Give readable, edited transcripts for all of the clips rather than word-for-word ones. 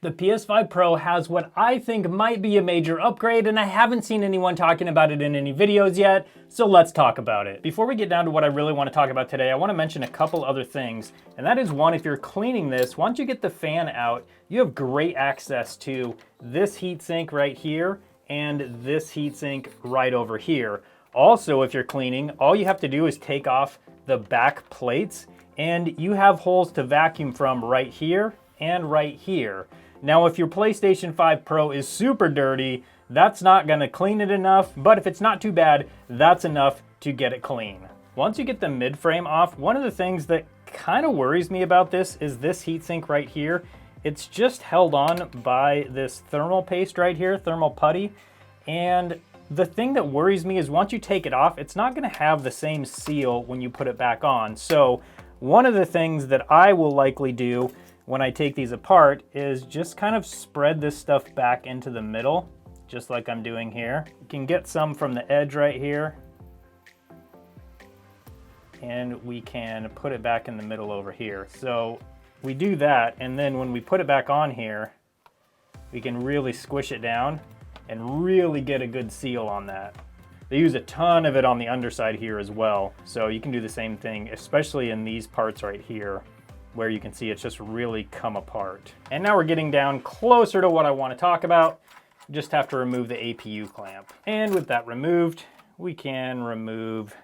The PS5 Pro has what I think might be a major upgrade, and I haven't seen anyone talking about it in any videos yet, so let's talk about it. Before we get down to what I really want to talk about today, I want to mention a couple other things, and that is one, if you're cleaning this, once you get the fan out, you have great access to this heatsink right here and this heatsink right over here. Also, if you're cleaning, all you have to do is take off the back plates, and you have holes to vacuum from right here and right here. Now, if your PlayStation 5 Pro is super dirty, that's not gonna clean it enough, but if it's not too bad, that's enough to get it clean. Once you get the mid frame off, one of the things that kind of worries me about this is this heatsink right here. It's just held on by this thermal paste right here, thermal putty, and the thing that worries me is once you take it off, it's not gonna have the same seal when you put it back on. So one of the things that I will likely do when I take these apart is just kind of spread this stuff back into the middle, just like I'm doing here. You can get some from the edge right here, and we can put it back in the middle over here. So we do that, and then when we put it back on here, we can really squish it down and really get a good seal on that. They use a ton of it on the underside here as well, so you can do the same thing, especially in these parts right here, where you can see it's just really come apart. And now we're getting down closer to what I want to talk about. Just have to remove the APU clamp. And with that removed, we can remove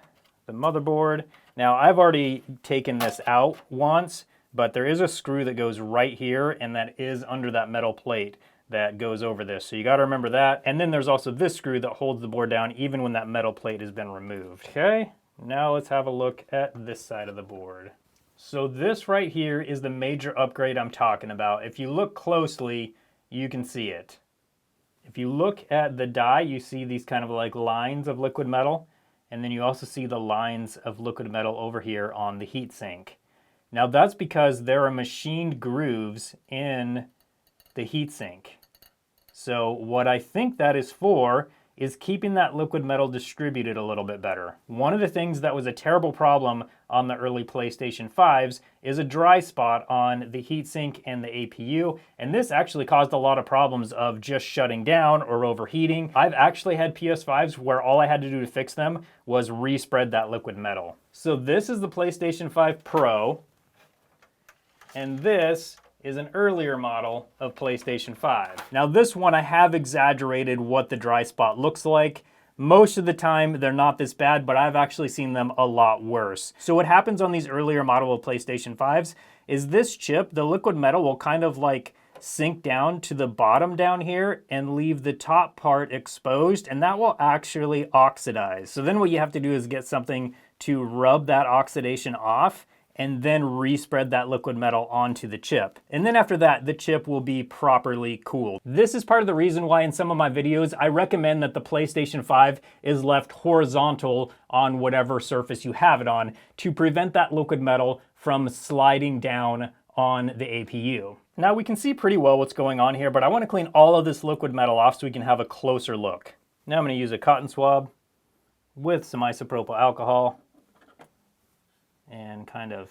the motherboard. Now, I've already taken this out once, but there is a screw that goes right here, and that is under that metal plate that goes over this. So you got to remember that. And then there's also this screw that holds the board down even when that metal plate has been removed. Okay, now let's have a look at this side of the board. So this right here is the major upgrade I'm talking about. If you look closely, you can see it. If you look at the die, you see these kind of like lines of liquid metal, and then you also see the lines of liquid metal over here on the heatsink. Now that's because there are machined grooves in the heatsink. So what I think that is for is keeping that liquid metal distributed a little bit better. One of the things that was a terrible problem on the early PlayStation 5s is a dry spot on the heatsink and the APU, and this actually caused a lot of problems of just shutting down or overheating. I've actually had PS5s where all I had to do to fix them was respread that liquid metal. So this is the PlayStation 5 Pro, and this is an earlier model of PlayStation 5. Now this one I have exaggerated what the dry spot looks like. Most of the time they're not this bad, but I've actually seen them a lot worse. So what happens on these earlier model of PlayStation 5s is this chip, the liquid metal will kind of like sink down to the bottom down here and leave the top part exposed, and that will actually oxidize. So then what you have to do is get something to rub that oxidation off and then respread that liquid metal onto the chip. And then after that, the chip will be properly cooled. This is part of the reason why in some of my videos, I recommend that the PlayStation 5 is left horizontal on whatever surface you have it on to prevent that liquid metal from sliding down on the APU. Now we can see pretty well what's going on here, but I want to clean all of this liquid metal off so we can have a closer look. Now I'm going to use a cotton swab with some isopropyl alcohol and kind of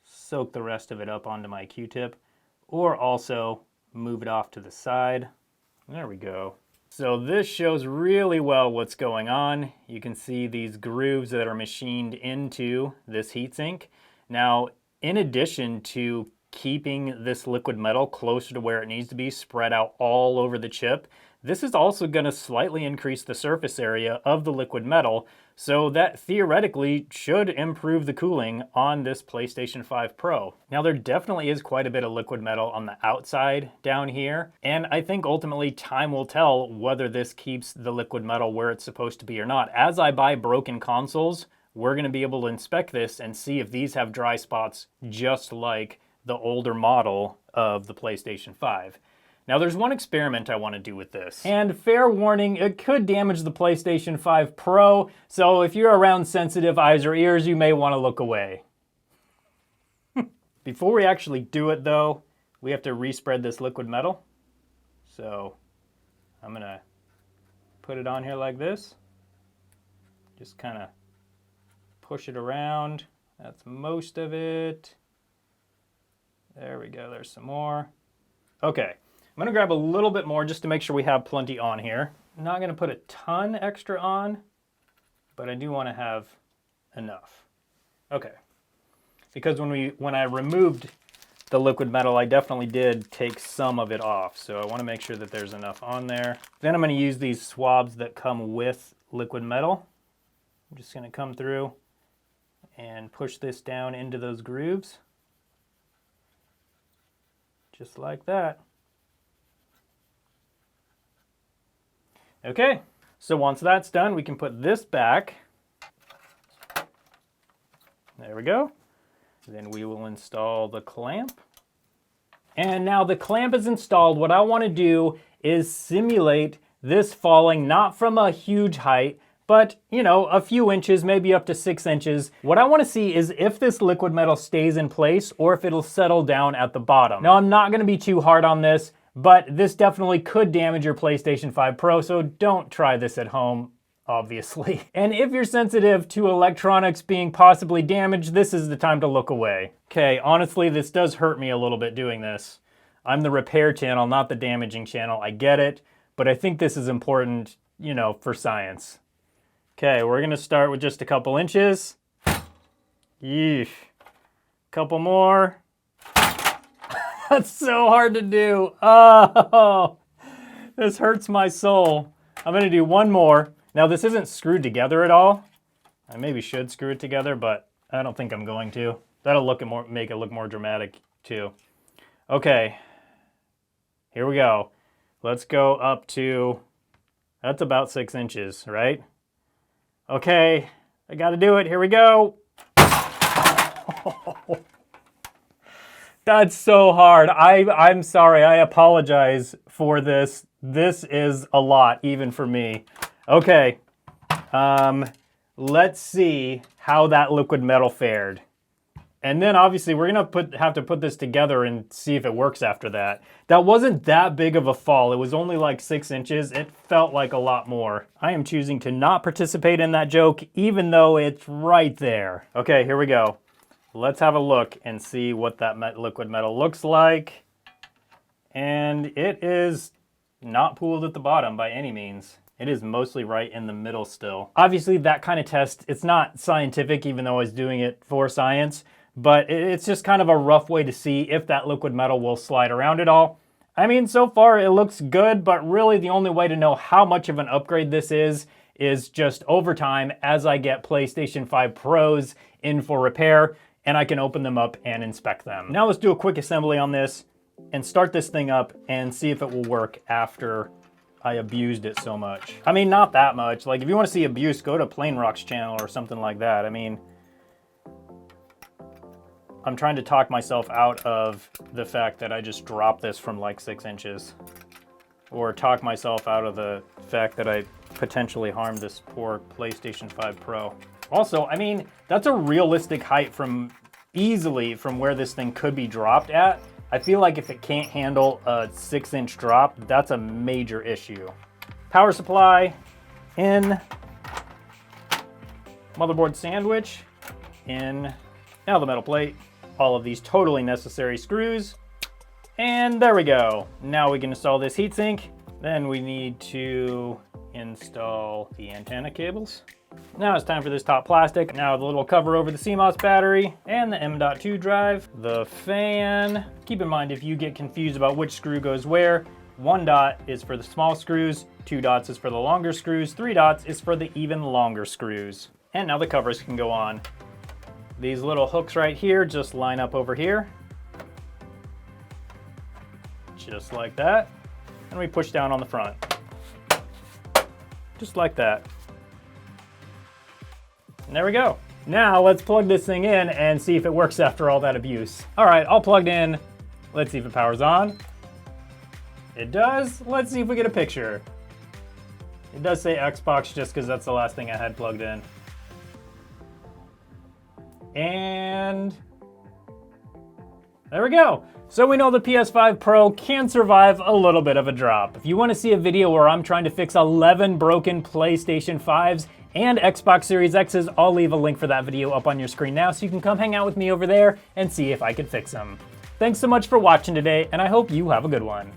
soak the rest of it up onto my Q-tip, or also move it off to the side. There we go. So this shows really well what's going on. You can see these grooves that are machined into this heatsink. Now, in addition to keeping this liquid metal closer to where it needs to be, spread out all over the chip, this is also going to slightly increase the surface area of the liquid metal, so that theoretically should improve the cooling on this PlayStation 5 Pro. Now there definitely is quite a bit of liquid metal on the outside down here, and I think ultimately time will tell whether this keeps the liquid metal where it's supposed to be or not. As I buy broken consoles, we're going to be able to inspect this and see if these have dry spots just like the older model of the PlayStation 5. Now there's one experiment I want to do with this. And fair warning, it could damage the PlayStation 5 Pro, so if you're around sensitive eyes or ears, you may want to look away. Before we actually do it though, we have to respread this liquid metal. So I'm gonna put it on here like this. Just kind of push it around. That's most of it. There we go, there's some more. Okay, I'm gonna grab a little bit more just to make sure we have plenty on here. I'm not gonna put a ton extra on, but I do wanna have enough. Okay, because when I removed the liquid metal, I definitely did take some of it off, so I wanna make sure that there's enough on there. Then I'm gonna use these swabs that come with liquid metal. I'm just gonna come through and push this down into those grooves. Just like that. Okay, so once that's done, we can put this back. There we go. Then we will install the clamp. And now the clamp is installed. What I want to do is simulate this falling not from a huge height, but, you know, a few inches, maybe up to 6 inches. What I want to see is if this liquid metal stays in place or if it'll settle down at the bottom. Now, I'm not going to be too hard on this, but this definitely could damage your PlayStation 5 Pro, so don't try this at home, obviously. And if you're sensitive to electronics being possibly damaged, this is the time to look away. Okay, honestly, this does hurt me a little bit doing this. I'm the repair channel, not the damaging channel. I get it, but I think this is important, you know, for science. Okay, we're gonna start with just a couple inches. Yeesh. Couple more. That's so hard to do. Oh, this hurts my soul. I'm gonna do one more. Now this isn't screwed together at all. I maybe should screw it together, but I don't think I'm going to. That'll make it look more dramatic too. Okay, here we go. Let's go up to, that's about 6 inches, right? Okay, I gotta do it, here we go. That's so hard. I'm sorry, I apologize for this. This is a lot, even for me. Okay, let's see how that liquid metal fared. And then obviously we're gonna have to put this together and see if it works after that. That wasn't that big of a fall. It was only like 6 inches. It felt like a lot more. I am choosing to not participate in that joke, even though it's right there. Okay, here we go. Let's have a look and see what that liquid metal looks like. And it is not pooled at the bottom by any means. It is mostly right in the middle still. Obviously that kind of test, it's not scientific, even though I was doing it for science, but it's just kind of a rough way to see if that liquid metal will slide around at all. I mean, so far it looks good, but really the only way to know how much of an upgrade this is just over time as I get PlayStation 5 Pros in for repair and I can open them up and inspect them. Now let's do a quick assembly on this and start this thing up and see if it will work after I abused it so much. I mean, not that much. Like, if you want to see abuse, go to PlaneRock's channel or something like that. I mean, I'm trying to talk myself out of the fact that I just dropped this from like 6 inches. Or talk myself out of the fact that I potentially harmed this poor PlayStation 5 Pro. Also, I mean, that's a realistic height easily from where this thing could be dropped at. I feel like if it can't handle a 6-inch drop, that's a major issue. Power supply in, motherboard sandwich in, now the metal plate, all of these totally necessary screws, and there we go. Now we can install this heatsink. Then we need to install the antenna cables. Now it's time for this top plastic. Now the little cover over the CMOS battery and the M.2 drive, the fan. Keep in mind, if you get confused about which screw goes where, 1 dot is for the small screws, 2 dots is for the longer screws, 3 dots is for the even longer screws. And now the covers can go on. These little hooks right here just line up over here. Just like that. And we push down on the front. Just like that. And there we go. Now let's plug this thing in and see if it works after all that abuse. All right, all plugged in. Let's see if it powers on. It does. Let's see if we get a picture. It does say Xbox just because that's the last thing I had plugged in. And there we go. So we know the PS5 Pro can survive a little bit of a drop. If you want to see a video where I'm trying to fix 11 broken PlayStation 5s and Xbox Series X's, I'll leave a link for that video up on your screen now so you can come hang out with me over there and see if I can fix them. Thanks so much for watching today, and I hope you have a good one.